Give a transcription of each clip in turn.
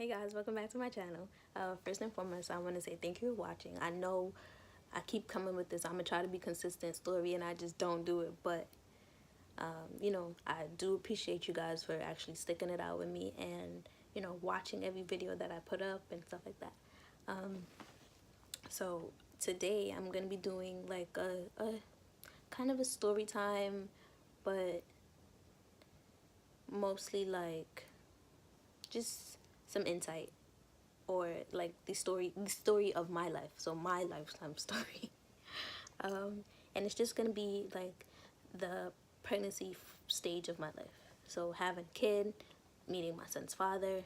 Hey guys, welcome back to my channel. First and foremost, I want to say thank you for watching. I know I keep coming with this. I'm going to try to be consistent story and I just don't do it. But, I do appreciate you guys for actually sticking it out with me and, watching every video that I put up and stuff like that. So today I'm going to be doing like a kind of a story time, but mostly like just some insight or like the story of my life, so my lifetime story. And it's just gonna be like the pregnancy stage of my life, so having a kid, meeting my son's father,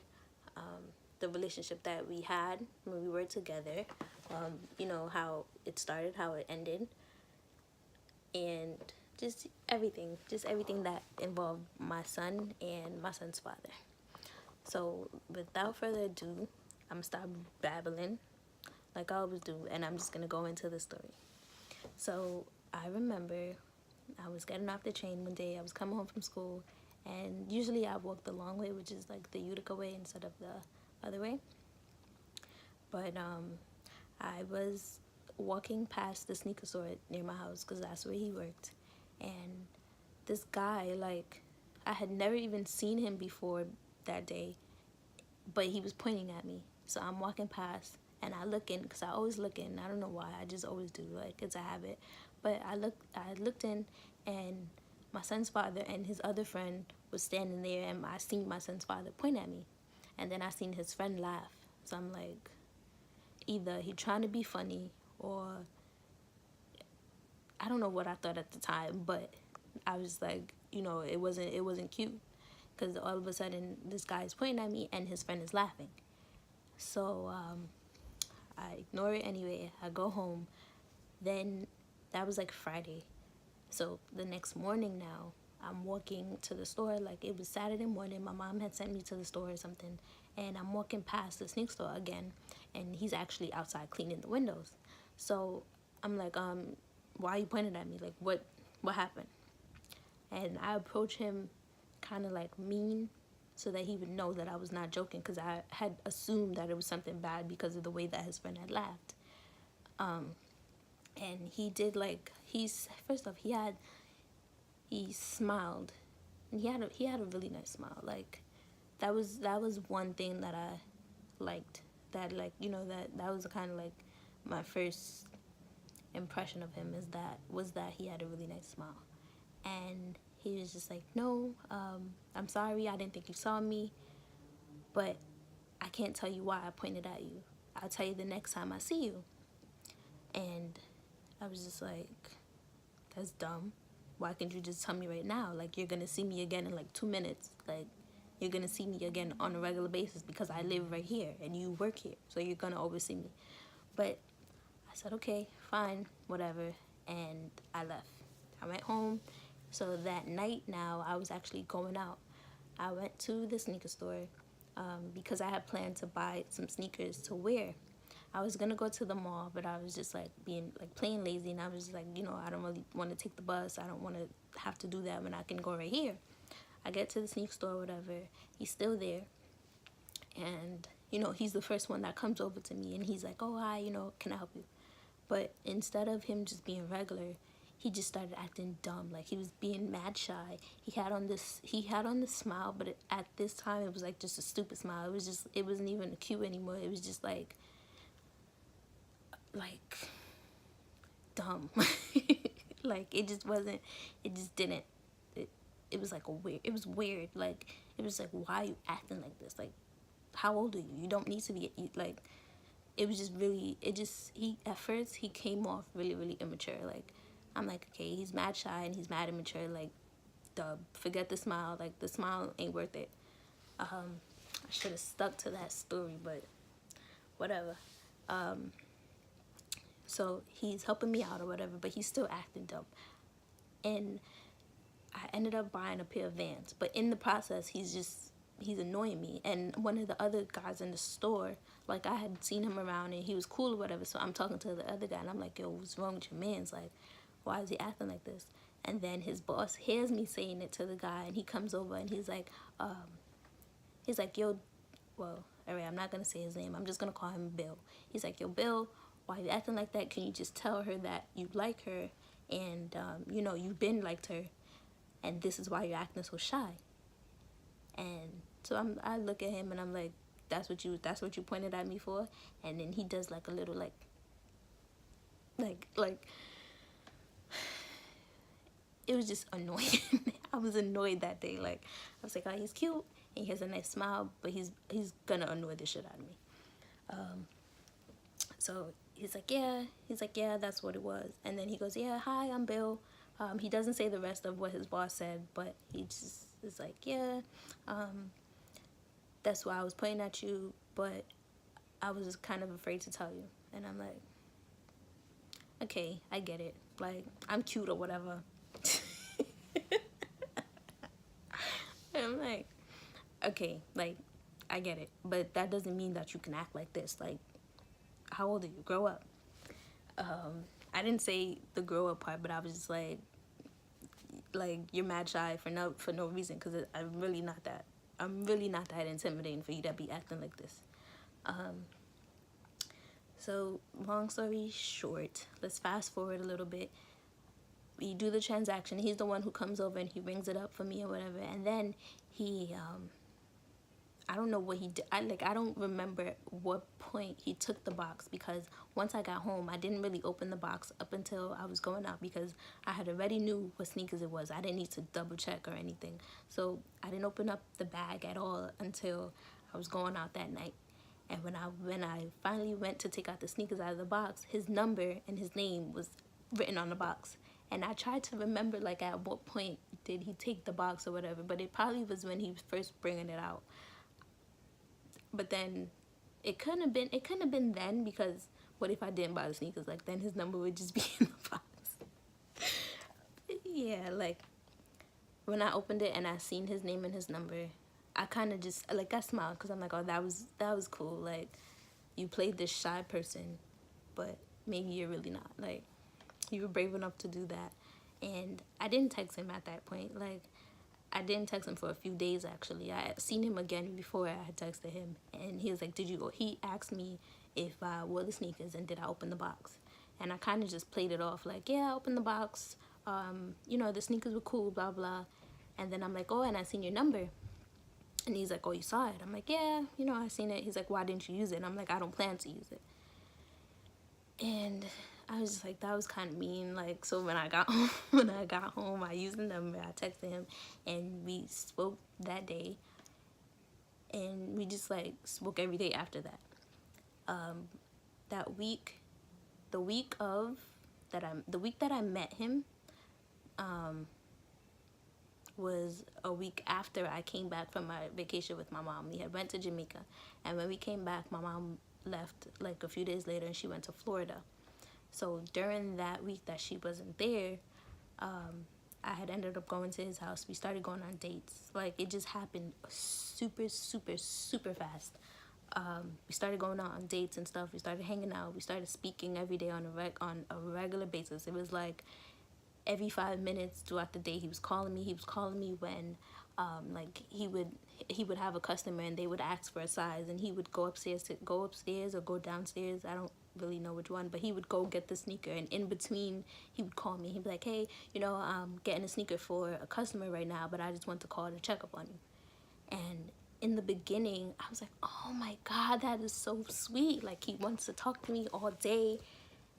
the relationship that we had when we were together, how it started, how it ended, and just everything that involved my son and my son's father. So without further ado, I'm gonna stop babbling like I always do, and I'm just gonna go into the story. So I remember I was getting off the train one day. I was coming home from school, and usually I walk the long way, which is like the Utica way instead of the other way. But I was walking past the sneaker store near my house because that's where he worked, and this guy, like, I had never even seen him before that day, but he was pointing at me. So I'm walking past and I look in, because I always look in. I don't know why, I just always do, like it's a habit. But I looked in, and my son's father and his other friend was standing there, and I seen my son's father point at me, and then I seen his friend laugh. So I'm like, either he trying to be funny, or I don't know what I thought at the time, but I was like, it wasn't cute, because all of a sudden this guy is pointing at me and his friend is laughing. So I ignore it anyway. I go home. Then that was like Friday. So the next morning now, I'm walking to the store. Like, it was Saturday morning. My mom had sent me to the store or something. And I'm walking past the sneak store again. And he's actually outside cleaning the windows. So I'm like, why are you pointing at me? Like, what happened? And I approach him kind of like mean, so that he would know that I was not joking, because I had assumed that it was something bad because of the way that his friend had laughed. And he did, like, first off, he smiled, and he had a really nice smile. Like, that was one thing that I liked, that, like, that was kind of like my first impression of him, was that he had a really nice smile. And he was just like, no, I'm sorry, I didn't think you saw me, but I can't tell you why I pointed at you. I'll tell you the next time I see you. And I was just like, that's dumb. Why can't you just tell me right now? Like, you're gonna see me again in like 2 minutes. Like, you're gonna see me again on a regular basis, because I live right here and you work here, so you're gonna always see me. But I said, okay, fine, whatever, and I left. I went home. So that night now, I was actually going out. I went to the sneaker store because I had planned to buy some sneakers to wear. I was gonna go to the mall, but I was just like playing lazy, and I was just like, I don't really want to take the bus. I don't want to have to do that when I can go right here. I get to the sneaker store, whatever. He's still there, and he's the first one that comes over to me, and he's like, oh, hi, can I help you? But instead of him just being regular, he just started acting dumb. Like, he was being mad shy. He had on this smile, but at this time it was like just a stupid smile. It wasn't even cute anymore. It was just like dumb. Like, it just wasn't, it just didn't, it was like it was weird. Like, it was like, why are you acting like this? Like, how old are you? You don't need to be, like, it was just really, at first he came off really, really immature. Like, I'm like, okay, he's mad shy and he's mad immature. Like, duh, forget the smile. Like, the smile ain't worth it. I should have stuck to that story, but whatever. So he's helping me out or whatever, but he's still acting dumb. And I ended up buying a pair of Vans, but in the process, he's annoying me. And one of the other guys in the store, like, I had seen him around and he was cool or whatever, so I'm talking to the other guy and I'm like, yo, what's wrong with your man's? Like, why is he acting like this? And then his boss hears me saying it to the guy, and he comes over and he's like, yo, well, All right, I'm not gonna say his name. I'm just gonna call him Bill. He's like, yo, Bill, why are you acting like that? Can you just tell her that you like her, and you know, you've been liked her, and this is why you're acting so shy. And so I look at him and I'm like, that's what you pointed at me for? And then he does like a little like it was just annoying. I was annoyed that day. Like, I was like, oh, he's cute and he has a nice smile, but he's gonna annoy the shit out of me. So he's like, yeah, that's what it was. And then he goes, yeah, hi, I'm Bill. He doesn't say the rest of what his boss said, but he just is like, yeah, that's why I was pointing at you, but I was just kind of afraid to tell you. And I'm like, okay, I get it. Like, I'm cute or whatever. And I'm like, okay, like, I get it. But that doesn't mean that you can act like this. Like, how old are you? Grow up. I didn't say the grow up part, but I was just like you're mad shy for no reason, because I'm really not that intimidating for you to be acting like this. So long story short, let's fast forward a little bit. We do the transaction. He's the one who comes over and he rings it up for me or whatever, and then he I don't know what he did. I don't remember what point he took the box, because once I got home, I didn't really open the box up until I was going out, because I had already knew what sneakers it was. I didn't need to double check or anything. So I didn't open up the bag at all until I was going out that night. And when I finally went to take out the sneakers out of the box, his number and his name was written on the box. And I tried to remember, like, at what point did he take the box or whatever, but it probably was when he was first bringing it out. But then it couldn't have been then, because what if I didn't buy the sneakers? Like, then his number would just be in the box. Yeah, like, when I opened it and I seen his name and his number, I kind of just, like, I smiled, because I'm like, oh, that was cool. Like, you played this shy person, but maybe you're really not. Like, you were brave enough to do that. And I didn't text him at that point. Like, I didn't text him for a few days, actually. I had seen him again before I had texted him. And he was like, did you go? He asked me if I wore the sneakers and did I open the box. And I kind of just played it off like, yeah, I opened the box. You know, the sneakers were cool, blah, blah. And then I'm like, oh, and I seen your number. And he's like, oh, you saw it? I'm like, yeah, you know, I seen it. He's like, why didn't you use it? And I'm like, I don't plan to use it. And I was just like, that was kind of mean. Like, so when I got home, I used the number, I texted him, and we spoke that day, and we just like spoke every day after that. That week, the week that I met him, was a week after I came back from my vacation with my mom. We had went to Jamaica, and when we came back, my mom left like a few days later, and she went to Florida. So during that week that she wasn't there, I had ended up going to his house. We started going on dates. Like, it just happened super, super, super fast. We started going out on dates and stuff. We started hanging out. We started speaking every day on a regular basis. It was like every 5 minutes throughout the day he was calling me. He was calling me when like he would have a customer and they would ask for a size, and he would go upstairs or go downstairs. I don't really know which one, but he would go get the sneaker, and in between he would call me. He'd be like, hey, you know, I'm getting a sneaker for a customer right now, but I just want to call to check up on you. And in the beginning I was like, oh my god, that is so sweet. Like, he wants to talk to me all day.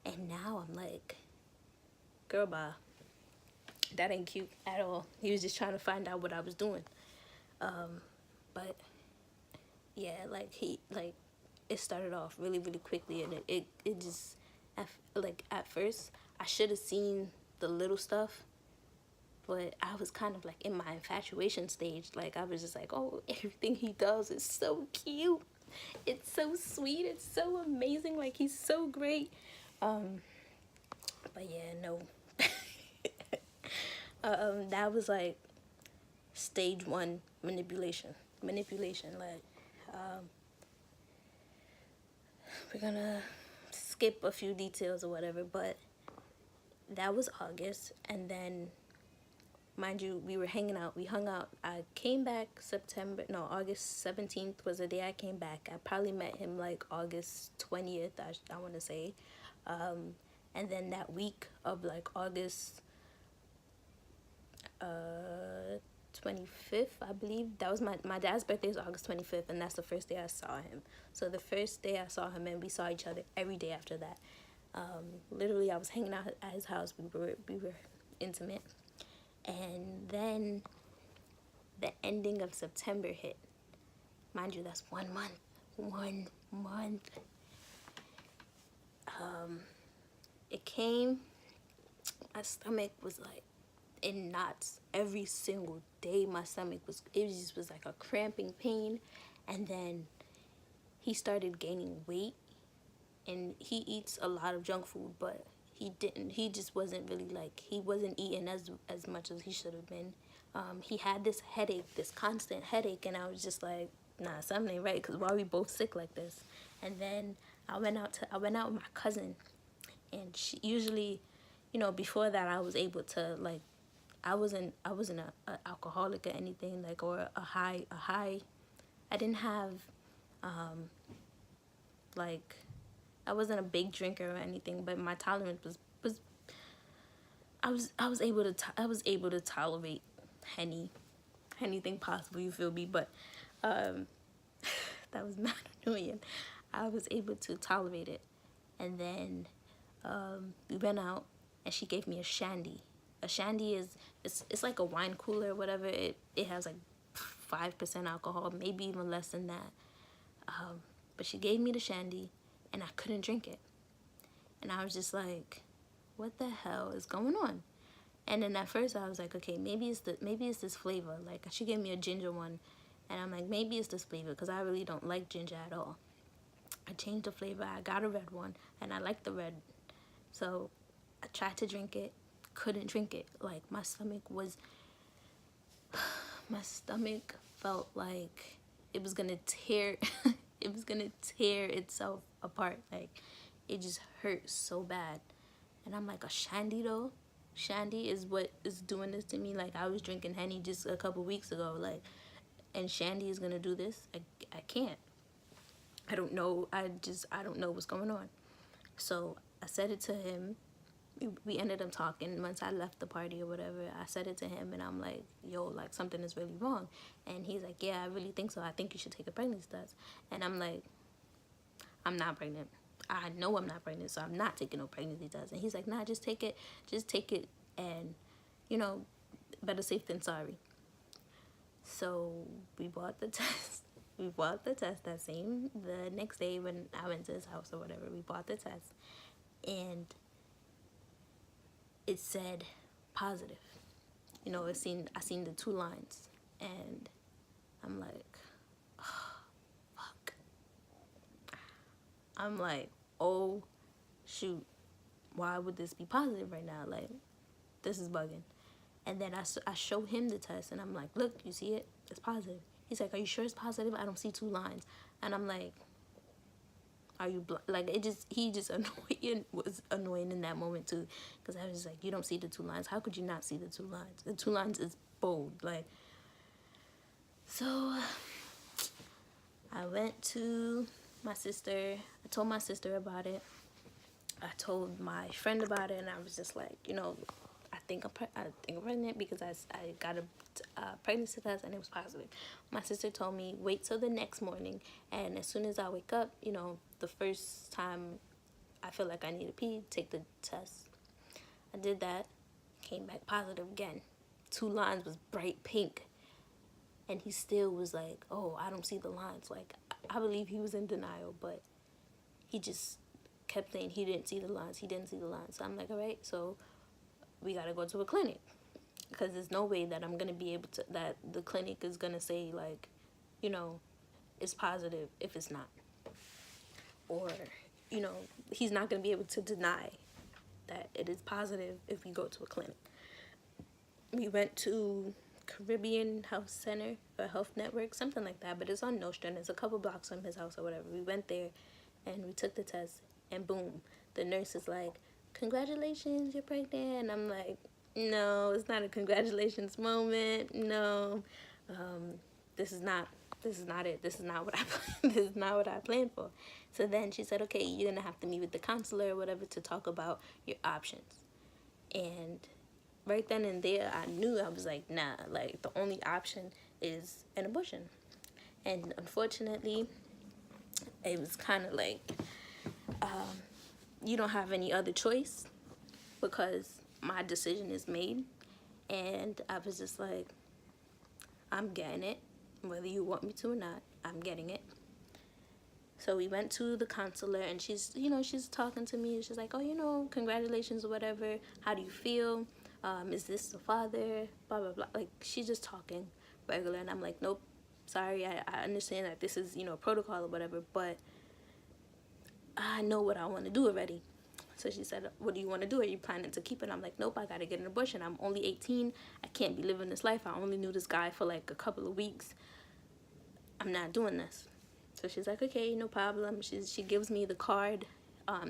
And now I'm like, girl, bye. That ain't cute at all. He was just trying to find out what I was doing. But yeah, like, it started off really, really quickly, and it just, at first I should have seen the little stuff, but I was kind of like in my infatuation stage. Like, I was just like, oh, everything he does is so cute, it's so sweet, it's so amazing, like, he's so great. But yeah, no. That was like stage 1 manipulation. Like, we're gonna skip a few details or whatever, but that was August. And then mind you, we were hanging out. We hung out. I came back August 17th was the day I came back. I probably met him like August 20th, I want to say. And then that week of like August 25th, I believe, that was my dad's birthday is August 25th, and that's the first day I saw him. So the first day I saw him, and we saw each other every day after that. Literally, I was hanging out at his house. We were intimate. And then the ending of September hit. Mind you, that's 1 month. 1 month. It came. My stomach was like in knots every single day. My stomach it just was like a cramping pain. And then he started gaining weight, and he eats a lot of junk food, but he just wasn't really like, he wasn't eating as much as he should have been. He had this headache, this constant headache, and I was just like, nah, something ain't right, because why are we both sick like this? And then I went out with my cousin, and she usually, before that I was able to, like, I wasn't a alcoholic or anything, like, or a high I didn't have like, I wasn't a big drinker or anything, but my tolerance was I was able to tolerate anything possible, you feel me? But that was not annoying. I was able to tolerate it. And then we went out, and she gave me a shandy. A shandy it's like a wine cooler or whatever. It has like 5% alcohol, maybe even less than that. But she gave me the shandy, and I couldn't drink it. And I was just like, what the hell is going on? And then at first I was like, okay, maybe it's this flavor. Like, she gave me a ginger one, and I'm like, maybe it's this flavor, because I really don't like ginger at all. I changed the flavor. I got a red one, and I like the red. So I tried to drink it, couldn't drink it. Like, my stomach felt like it was gonna tear it was gonna tear itself apart. Like, it just hurt so bad. And I'm like, a shandy though? Shandy is what is doing this to me? Like, I was drinking Henny just a couple weeks ago, like, and shandy is gonna do this? I can't. I don't know. I don't know what's going on. So I said it to him. We ended up talking once I left the party or whatever. I said it to him, and I'm like, yo, like, something is really wrong. And he's like, yeah, I really think so. I think you should take a pregnancy test. And I'm like, I'm not pregnant. I know I'm not pregnant, so I'm not taking no pregnancy test. And he's like, nah, just take it, and, better safe than sorry. So we bought the test. We bought the test the next day when I went to his house or whatever. We bought the test, and it said positive. I seen the 2 lines, and I'm like, oh, fuck. I'm like, oh, shoot, why would this be positive right now? Like, this is bugging. And then I show him the test, and I'm like, look, you see it? It's positive. He's like, are you sure it's positive? I don't see 2 lines. And I'm like, are you like, he just was annoying in that moment too, because I was just like, you don't see the 2 lines. How could you not see the 2 lines? The 2 lines is bold. Like, so I went to my sister. I told my sister about it. I told my friend about it, and I was just like, I think I'm pregnant, because I got a pregnancy test, and it was positive. My sister told me, wait till the next morning, and as soon as I wake up, the first time I feel like I need to pee, take the test. I did that, came back positive again. 2 lines was bright pink, and he still was like, oh, I don't see the lines. Like, I believe he was in denial, but he just kept saying he didn't see the lines. So I'm like, all right, so we gotta go to a clinic, because there's no way that I'm gonna be able to, that the clinic is gonna say, like, it's positive if it's not, or he's not gonna be able to deny that it is positive if we go to a clinic. We went to Caribbean Health Center or Health Network, something like that, but it's on Nostrand. It's a couple blocks from his house or whatever. We went there, and we took the test, and boom, the nurse is like, congratulations, you're pregnant. And I'm like, no, it's not a congratulations moment. No, um, this is not. This is not it. This is not what I. This is not what I planned for. So then she said, okay, you're gonna have to meet with the counselor or whatever to talk about your options. And right then and there, I knew. I was like, nah. Like the only option is an abortion. And unfortunately, it was kind of like you don't have any other choice because my decision is made. And I was just like, I'm getting it. Whether you want me to or not, I'm getting it. So we went to the counselor and she's talking to me. She's like, oh, congratulations or whatever. How do you feel? Is this the father? Blah, blah, blah. Like, she's just talking regular. And I'm like, nope, sorry. I understand that this is, protocol or whatever, but I know what I want to do already. So she said, what do you want to do? Are you planning to keep it? I'm like, nope, I got to get an abortion. I'm only 18. I can't be living this life. I only knew this guy for like a couple of weeks. I'm not doing this. So she's like, okay, no problem. She gives me the card,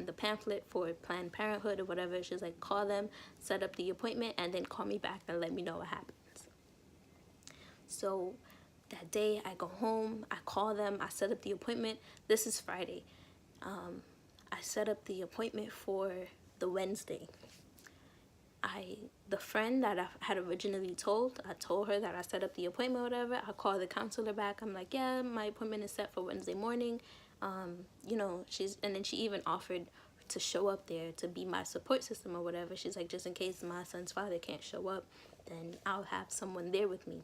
the pamphlet for Planned Parenthood or whatever. She's like, call them, set up the appointment, and then call me back and let me know what happens. So that day I go home, I call them, I set up the appointment. This is Friday. I set up the appointment for the Wednesday. The friend that I had originally told, I told her that I set up the appointment or whatever. I called the counselor back. I'm like, yeah, my appointment is set for Wednesday morning. And then she even offered to show up there to be my support system or whatever. She's like, just in case my son's father can't show up, then I'll have someone there with me.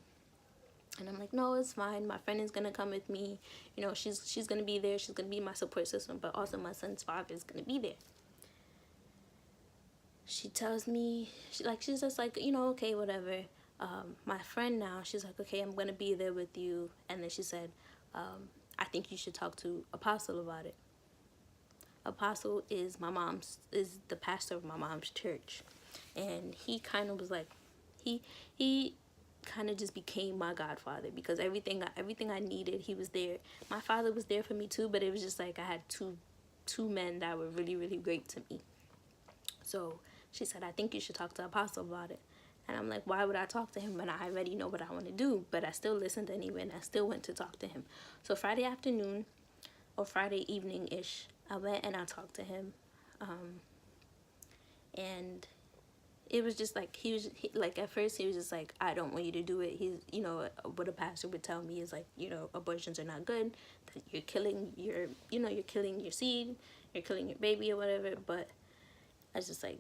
And I'm like, no, it's fine. My friend is going to come with me. She's going to be there. She's going to be my support system, but also my son's father is going to be there. She tells me, she's just like, okay, whatever. My friend now, she's like, okay, I'm going to be there with you. And then she said, I think you should talk to Apostle about it. Apostle is the pastor of my mom's church. And he kind of was like, he kind of just became my godfather because everything I needed, he was there. My father was there for me too, but it was just like I had two men that were really, really great to me. So she said, I think you should talk to Apostle about it. And I'm like, why would I talk to him when I already know what I want to do? But I still listened anyway, and I still went to talk to him. So Friday afternoon or Friday evening-ish, I went and I talked to him. And it was just like, at first he was just like, I don't want you to do it. He's, what a pastor would tell me is like, abortions are not good. That you're killing your seed. You're killing your baby or whatever. But I was just like,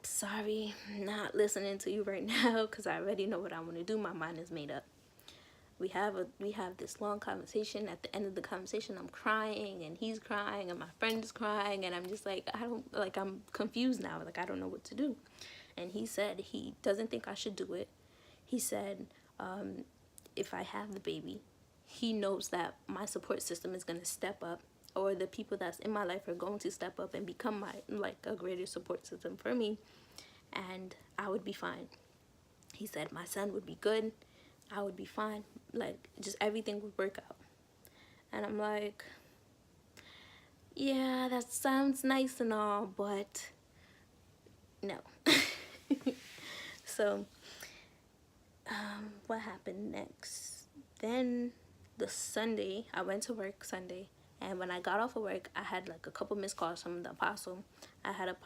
sorry, not listening to you right now because I already know what I want to do. My mind is made up. We have this long conversation. At the end of the conversation, I'm crying and he's crying and my friend is crying and I'm just like, I'm confused now. Like, I don't know what to do. And he said he doesn't think I should do it. He said, if I have the baby, he knows that my support system is going to step up, or the people that's in my life are going to step up and become a greater support system for me, and I would be fine. He said my son would be good, I would be fine, like just everything would work out. And I'm like, yeah, that sounds nice and all, but no. So what happened next? Then the Sunday, I went to work Sunday. And when I got off of work, I had like a couple missed calls from the apostle. I had a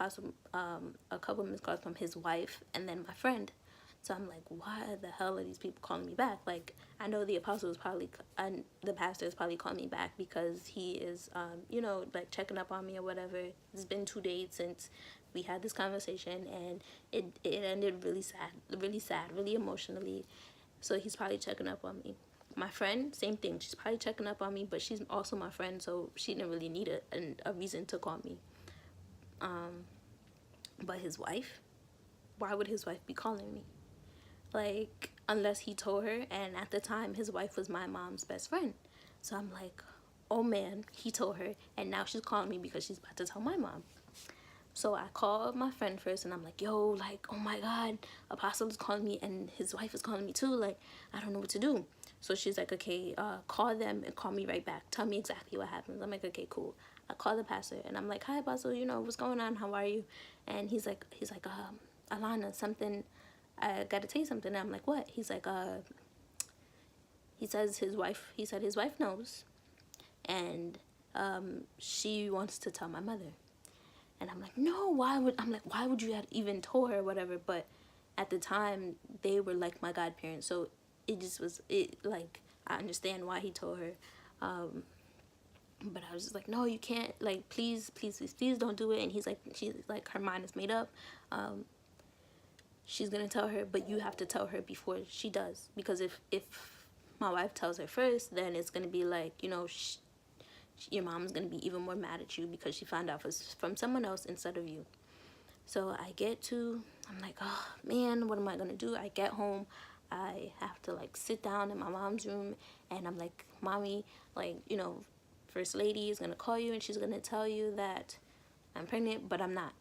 couple missed calls from his wife and then my friend. So I'm like, why the hell are these people calling me back? Like, I know the apostle is probably, the pastor is probably calling me back because he is, like checking up on me or whatever. It's been 2 days since we had this conversation and it ended really sad, really emotionally. So he's probably checking up on me. My friend, same thing. She's probably checking up on me, but she's also my friend, so she didn't really need a reason to call me. But his wife, why would his wife be calling me? Like, unless he told her, and at the time, his wife was my mom's best friend. So I'm like, oh man, he told her, and now she's calling me because she's about to tell my mom. So I called my friend first, and I'm like, yo, like, oh my God, Apostle is calling me, and his wife is calling me too. Like, I don't know what to do. So she's like, okay, call them and call me right back. Tell me exactly what happens. I'm like, okay, cool. I call the pastor, and I'm like, hi, Apostle, what's going on? How are you? And he's like, Alana, something, I gotta tell you something. And I'm like, what? He's like, he said his wife knows, and she wants to tell my mother. And I'm like, no, why would you have even told her or whatever? But at the time, they were like my godparents, so it just was, like, I understand why he told her. But I was just like, no, you can't, like, please, please, please, please don't do it. And she's like, her mind is made up. She's gonna tell her, but you have to tell her before she does, because if my wife tells her first, then it's gonna be like, you know, your mom's gonna be even more mad at you because she found out from someone else instead of you. So I'm like, oh man, what am I gonna do? I get home, I have to like sit down in my mom's room, and I'm like, mommy, like, you know, first lady is gonna call you and she's gonna tell you that I'm pregnant, but I'm not.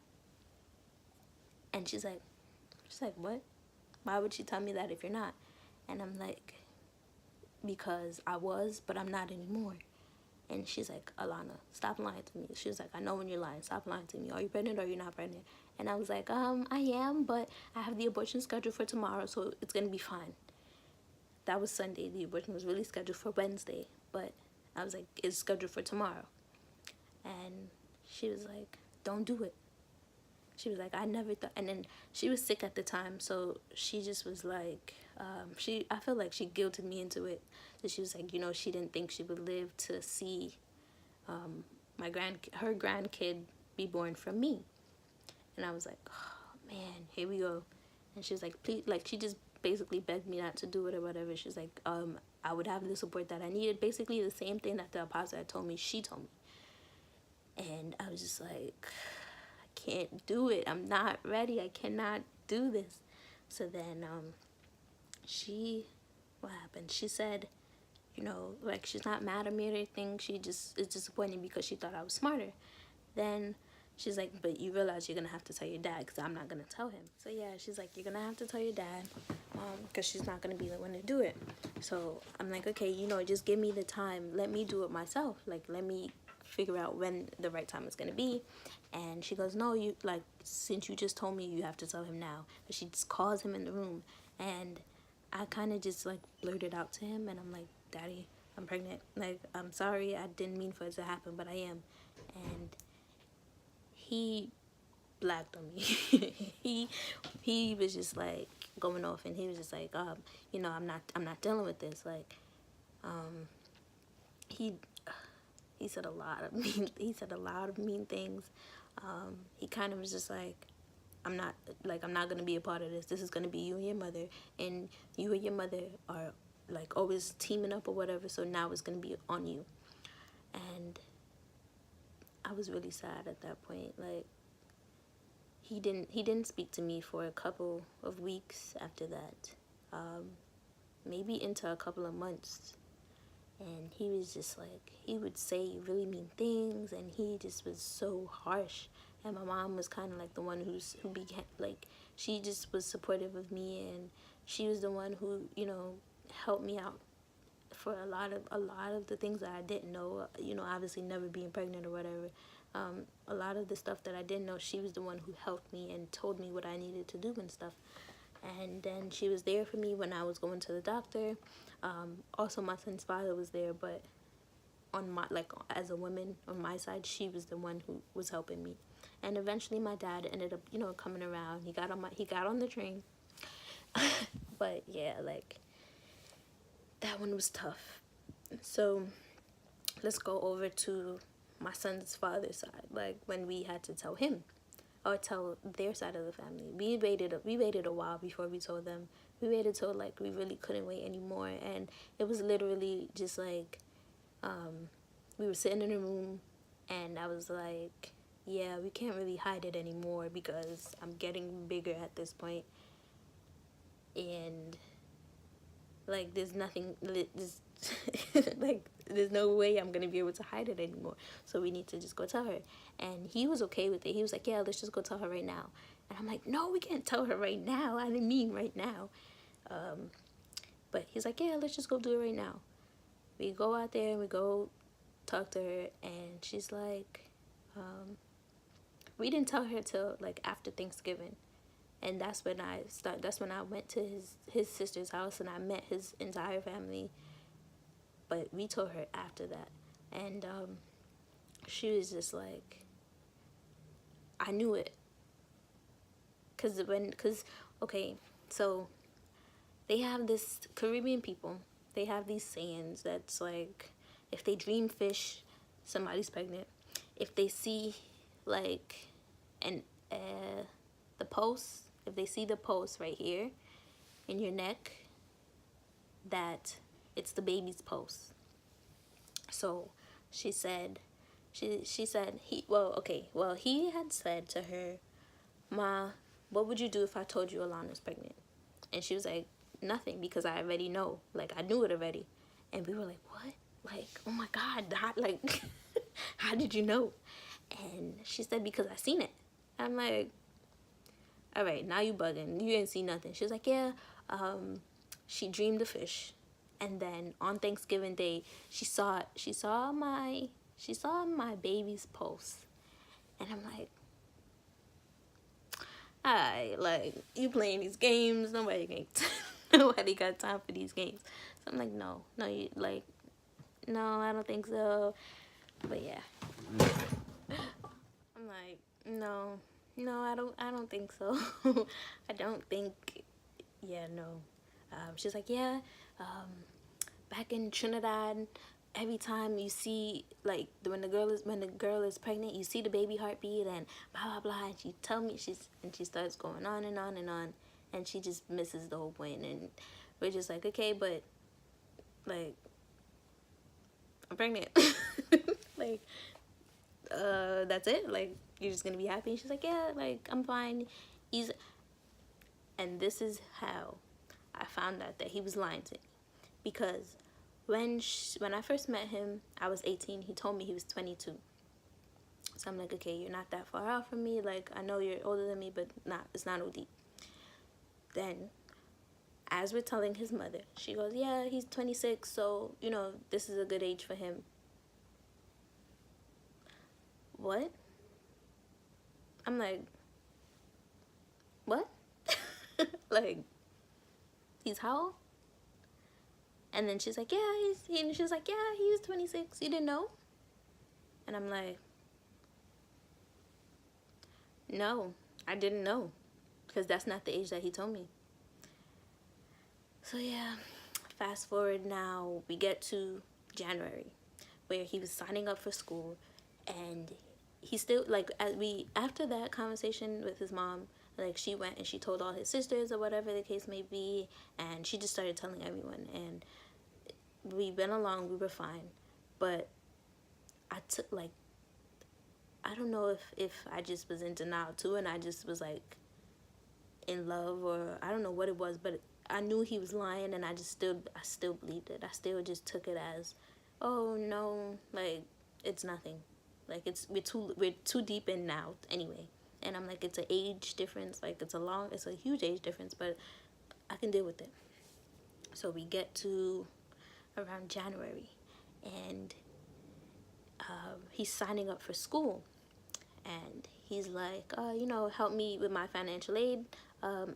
And she's like, what? Why would she tell me that if you're not? And I'm like, because I was, but I'm not anymore. And she's like, Alana, stop lying to me. She was like, I know when you're lying. Stop lying to me. Are you pregnant or are you not pregnant? And I was like, I am, but I have the abortion scheduled for tomorrow, so it's going to be fine. That was Sunday. The abortion was really scheduled for Wednesday, but I was like, it's scheduled for tomorrow. And she was like, don't do it. She was like, I never thought. And then she was sick at the time, so she just was like, I feel like she guilted me into it. So she was like, you know, she didn't think she would live to see her grandkid be born from me. And I was like, oh man, here we go. And she was like, please, like, she just basically begged me not to do it or whatever. She's like, I would have the support that I needed. Basically the same thing that the apostle had told me, she told me. And I was just like, I can't do it. I'm not ready. I cannot do this. So then what happened? She said, you know, like, she's not mad at me or anything. She just is disappointed because she thought I was smarter. Then she's like, but you realize you're going to have to tell your dad because I'm not going to tell him. So yeah, she's like, you're going to have to tell your dad because she's not going to be the one to do it. So I'm like, okay, you know, just give me the time. Let me do it myself. Like, let me figure out when the right time is going to be. And she goes, no, you, like, since you just told me, you have to tell him now. But she just calls him in the room. And I kind of just, like, blurted out to him. And I'm like, Daddy, I'm pregnant. Like, I'm sorry. I didn't mean for it to happen, but I am. And he blacked on me. he was just, like, going off. And he was just like, you know, I'm not dealing with this. Like, he said a lot of mean things. He kind of was just like, I'm not going to be a part of this. This is going to be you and your mother, and you and your mother are, like, always teaming up or whatever, so now it's going to be on you. And I was really sad at that point. Like, he didn't speak to me for a couple of weeks after that, maybe into a couple of months. And he was just like, he would say really mean things, and he just was so harsh. And my mom was kind of like the one who began, like, she just was supportive of me, and she was the one who, you know, helped me out for a lot of the things that I didn't know. You know, obviously never being pregnant or whatever. A lot of the stuff that I didn't know, she was the one who helped me and told me what I needed to do and stuff. And then she was there for me when I was going to the doctor. Also, my son's father was there, but on my, like, as a woman on my side, she was the one who was helping me. And eventually my dad ended up, you know, coming around. He got on the train. But yeah, like, that one was tough. So let's go over to my son's father's side, like, when we had to tell him or tell their side of the family. We waited a while before we told them. We waited till, like, we really couldn't wait anymore. And it was literally just like, we were sitting in a room, and I was like, yeah, we can't really hide it anymore because I'm getting bigger at this point. And, like, there's nothing, like, there's no way I'm going to be able to hide it anymore. So we need to just go tell her. And he was okay with it. He was like, yeah, let's just go tell her right now. And I'm like, no, we can't tell her right now. I didn't mean right now. But he's like, yeah, let's just go do it right now. We go out there and we go talk to her. And she's like, we didn't tell her till, like, after Thanksgiving. And that's when I went to his sister's house and I met his entire family. But we told her after that. And she was just like, I knew it. Okay, so they have this, Caribbean people, they have these sayings that's like, if they dream fish, somebody's pregnant. If they see like an the post, if they see the post right here in your neck, that it's the baby's post. So she said he had said to her, Ma, what would you do if I told you Alana's pregnant? And she was like, nothing, because I already know. Like, I knew it already. And we were like, what? Like, oh my God, like, how did you know? And she said, because I seen it. I'm like, all right, now you bugging. You didn't see nothing. She was like, yeah, she dreamed a fish. And then on Thanksgiving Day, she saw my baby's post. And I'm like, alright, like, you playing these games, nobody got time for these games. So I'm like, no, you, like, no, I don't think so. But yeah, I'm like, no, I don't think so. I don't think, yeah, no. She's like, yeah, back in Trinidad, every time you see, like, when the girl is pregnant, you see the baby heartbeat and blah blah blah, and she starts going on and on and on, and she just misses the whole point. And we're just like, okay, but like, I'm pregnant. Like, that's it? Like, you're just gonna be happy? And she's like, yeah, like, I'm fine. And this is how I found out that he was lying to me, because when I first met him, I was 18. He told me he was 22. So I'm like, okay, you're not that far out from me. Like, I know you're older than me, but it's not OD. Then, as we're telling his mother, she goes, yeah, he's 26, so, you know, this is a good age for him. What? I'm like, what? Like, he's how old? And then she's like, yeah, and she's like, yeah, he was 26. You didn't know? And I'm like, no, I didn't know, because that's not the age that he told me. So yeah, fast forward now, we get to January, where he was signing up for school, and he still, like, after that conversation with his mom, like, she went and she told all his sisters or whatever the case may be, and she just started telling everyone, and we went along, we were fine. But I took, like, I don't know if I just was in denial too, and I just was like in love, or I don't know what it was, but I knew he was lying, and I still believed it. I still just took it as, oh no, like, it's nothing, like, we're too deep in now anyway. And I'm like, it's an age difference, like, it's a huge age difference, but I can deal with it. So we get to around January, and he's signing up for school, and he's like, you know, help me with my financial aid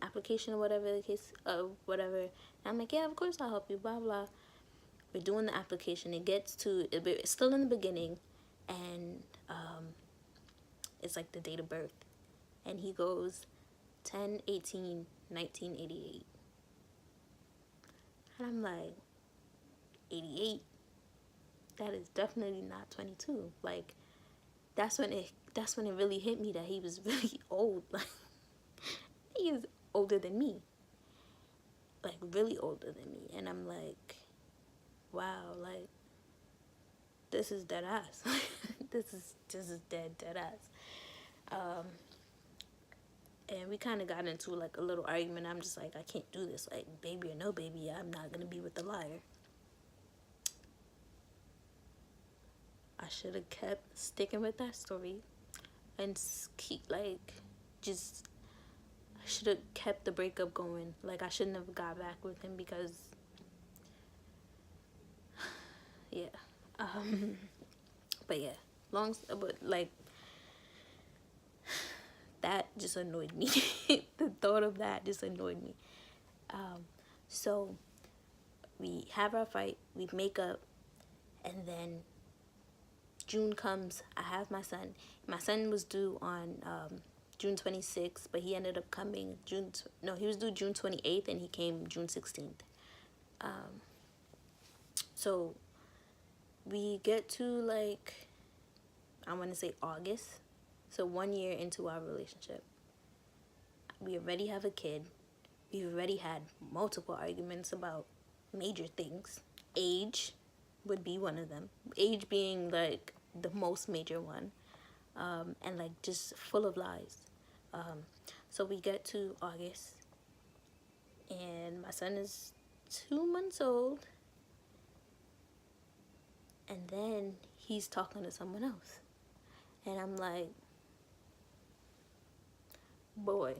application, or whatever the case, whatever. And I'm like, yeah, of course I'll help you, blah blah. We're doing the application. It's still in the beginning, and it's like the date of birth, and he goes 10/18/1988, and I'm like, 88? That is definitely not 22. Like, that's when it really hit me that he was really old. Like, he is older than me, like, really older than me. And I'm like, wow, like, this is dead ass. this is dead ass. And we kind of got into, like, a little argument. I'm just like, I can't do this. Like, baby or no baby, I'm not gonna be with the liar. I should have kept sticking with that story and keep, like, just, I should have kept the breakup going. Like, I shouldn't have got back with him, because, yeah. But yeah, but like, that just annoyed me. The thought of that just annoyed me. So we have our fight, we make up, and then June comes, I have my son. My son was due on June 26th, but he ended up coming he was due June 28th, and he came June 16th. So we get to, like, I want to say August. So 1 year into our relationship. We already have a kid. We've already had multiple arguments about major things. Age would be one of them. Age being, like, the most major one. And, like, just full of lies. So we get to August, and my son is 2 months old, and then he's talking to someone else. And I'm like, boy,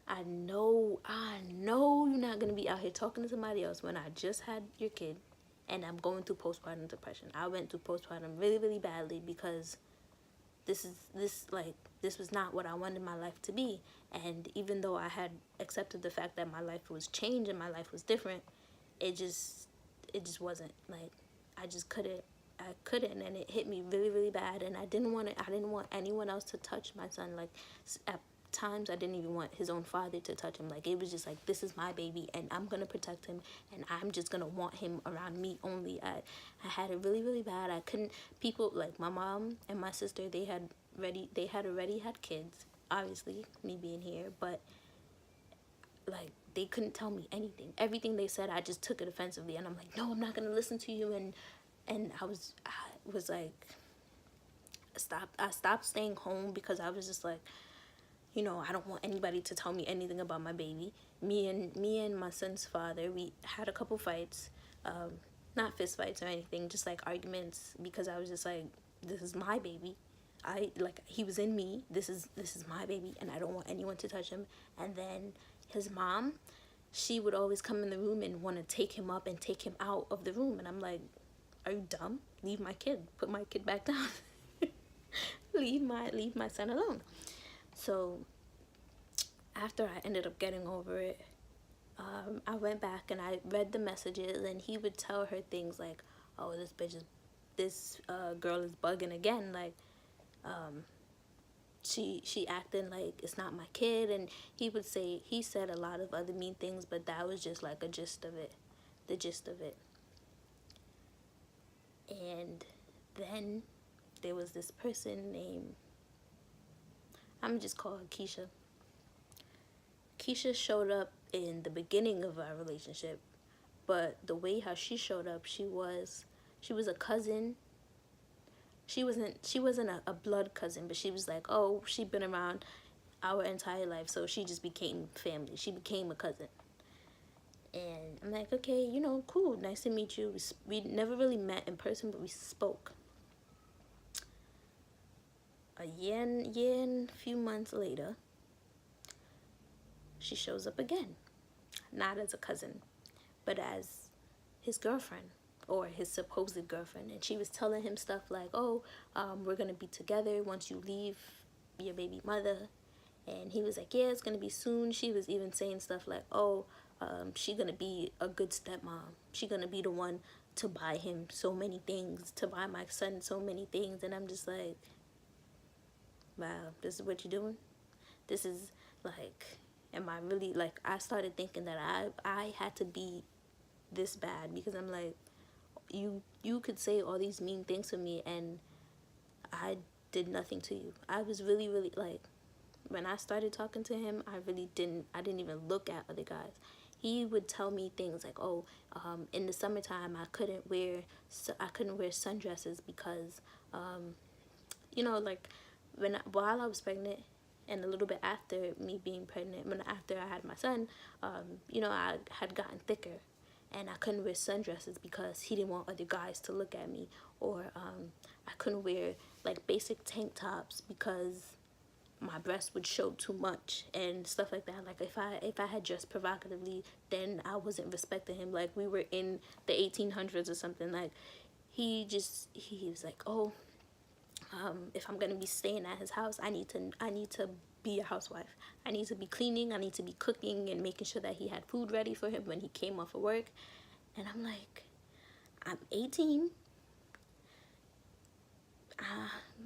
I know you're not going to be out here talking to somebody else when I just had your kid, and I'm going through postpartum depression. I went through postpartum really, really badly because this was not what I wanted my life to be. And even though I had accepted the fact that my life was changed and my life was different, it just wasn't. Like, I couldn't, and it hit me really, really bad. And I didn't want anyone else to touch my son. Like, at times I didn't even want his own father to touch him. Like, it was just like, this is my baby, and I'm gonna protect him, and I'm just gonna want him around me only. I had it really, really bad. I couldn't. People like my mom and my sister, they had already had kids, obviously, me being here, but, like, they couldn't tell me anything. Everything they said, I just took it offensively, and I'm like, no, I'm not gonna listen to you. And I was like, I stopped staying home because I was just like, I don't want anybody to tell me anything about my baby. Me and my son's father, we had a couple fights, not fist fights or anything, just like arguments, because I was just like, this is my baby. He was in me. This is my baby, and I don't want anyone to touch him. And then his mom, she would always come in the room and want to take him up and take him out of the room, and I'm like, are you dumb? Leave my kid. Put my kid back down. leave my son alone. So after I ended up getting over it, I went back and I read the messages, and he would tell her things like, oh, this girl is bugging again. Like, she acting like it's not my kid. And he said a lot of other mean things, but that was just like the gist of it. And then there was this person named, I'm just call her Keisha. Keisha showed up in the beginning of our relationship, but the way how she showed up, she was a cousin. She wasn't a blood cousin, but she was like, oh, she'd been around our entire life, so she just became family. She became a cousin. And I'm like, okay, cool, nice to meet you. We never really met in person, but we spoke. A year and a few months later, she shows up again. Not as a cousin, but as his girlfriend, or his supposed girlfriend. And she was telling him stuff like, oh, we're going to be together once you leave your baby mother. And he was like, yeah, it's going to be soon. She was even saying stuff like, oh, she going to be a good stepmom. She going to be the one to buy him so many things, to buy my son so many things. And I'm just like, wow, this is what you're doing? This is like, am I really, like, I started thinking that I had to be this bad, because I'm like, you could say all these mean things to me and I did nothing to you. I was really, really, like, when I started talking to him, I didn't even look at other guys. He would tell me things like, oh, in the summertime I couldn't wear sundresses because, like, while I was pregnant, and a little bit after me being pregnant, after I had my son, I had gotten thicker, and I couldn't wear sundresses because he didn't want other guys to look at me, or I couldn't wear, like, basic tank tops because my breasts would show too much and stuff like that. Like, if I had dressed provocatively, then I wasn't respecting him. Like, we were in the 1800s or something. Like, he was like, oh, If I'm gonna be staying at his house, I need to be a housewife. I need to be cleaning, I need to be cooking and making sure that he had food ready for him when he came off of work. And I'm like, I'm 18.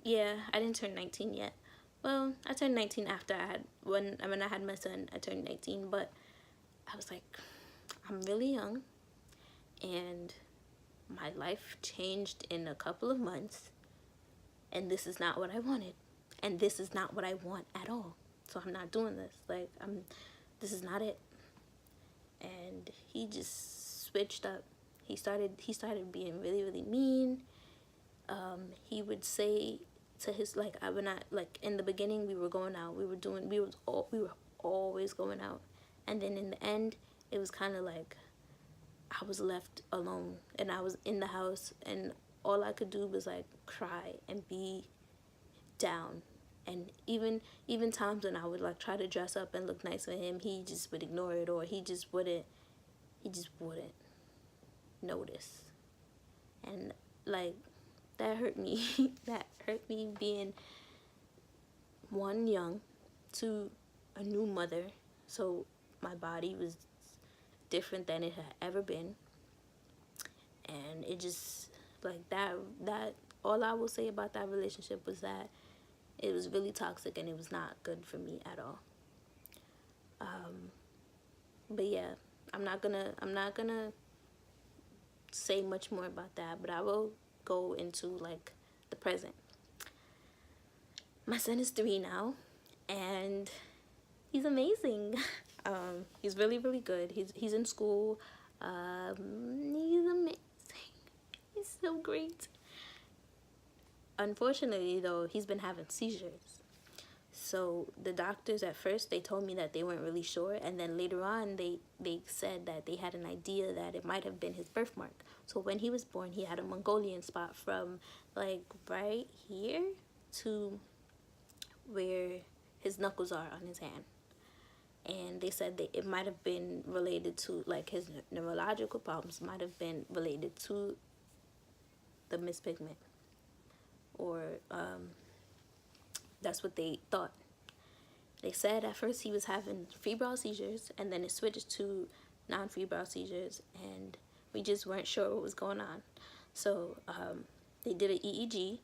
Yeah, I didn't turn 19 yet. Well, I turned 19 after when I had my son, I turned 19, but I was like, I'm really young, and my life changed in a couple of months, and this is not what I wanted, and this is not what I want at all. So I'm not doing this. Like, this is not it. And he just switched up. He started being really, really mean. He would say to his, like, like, in the beginning, we were going out, we were always going out, and then in the end, it was kind of like I was left alone, and I was in the house, and all I could do was like cry and be down. And even times when I would like try to dress up and look nice for him, he just would ignore it, or he just wouldn't notice. And like, that hurt me. That hurt me, being one, young, two, a new mother. So my body was different than it had ever been. And it just, like, that all I will say about that relationship was that it was really toxic, and it was not good for me at all. But yeah, I'm not gonna say much more about that, but I will go into like the present. My son is 3 now, and he's amazing. He's really, really good. He's in school. He's amazing. He's so great. Unfortunately, though, he's been having seizures. So the doctors at first, they told me that they weren't really sure, and then later on they said that they had an idea that it might have been his birthmark. So when he was born, he had a Mongolian spot from like right here to where his knuckles are on his hand. And they said that it might have been related to, like, his neurological problems might have been related to the mispigment, or that's what they thought. They said at first he was having febrile seizures, and then it switched to non-febrile seizures, and we just weren't sure what was going on. So they did an EEG,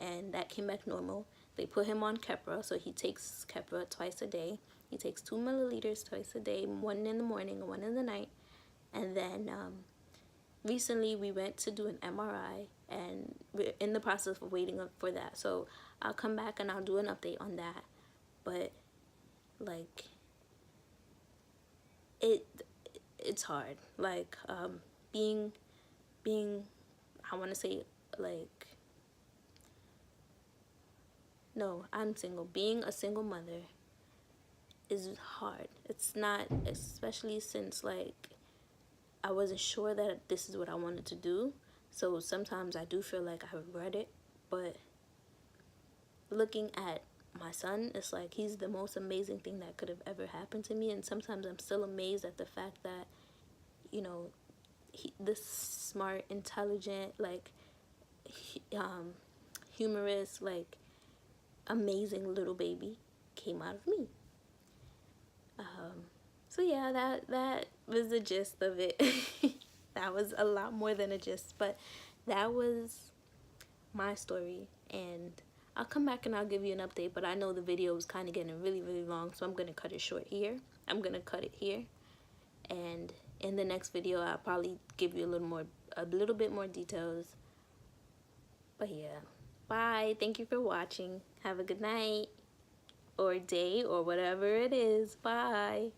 and that came back normal. They put him on Keppra, so he takes Keppra twice a day. He takes 2 milliliters twice a day, 1 in the morning and 1 in the night. And then recently we went to do an MRI, and we're in the process of waiting for that. So I'll come back and I'll do an update on that. But like, it's hard. Like, being I want to say, like, no, I'm single. Being a single mother is hard. It's not, especially since, like, I wasn't sure that this is what I wanted to do. So sometimes I do feel like I regret it. But looking at my son, it's like he's the most amazing thing that could have ever happened to me. And sometimes I'm still amazed at the fact that, you know, this smart, intelligent, like, humorous, like, amazing little baby came out of me. So yeah, that was the gist of it. That was a lot more than a gist, but that was my story, and I'll come back and I'll give you an update. But I know the video was kind of getting really, really long, so I'm gonna cut it short here. I'm gonna cut it here, and in the next video I'll probably give you a little bit more details. But yeah, bye. Thank you for watching. Have a good night or day or whatever it is. Bye.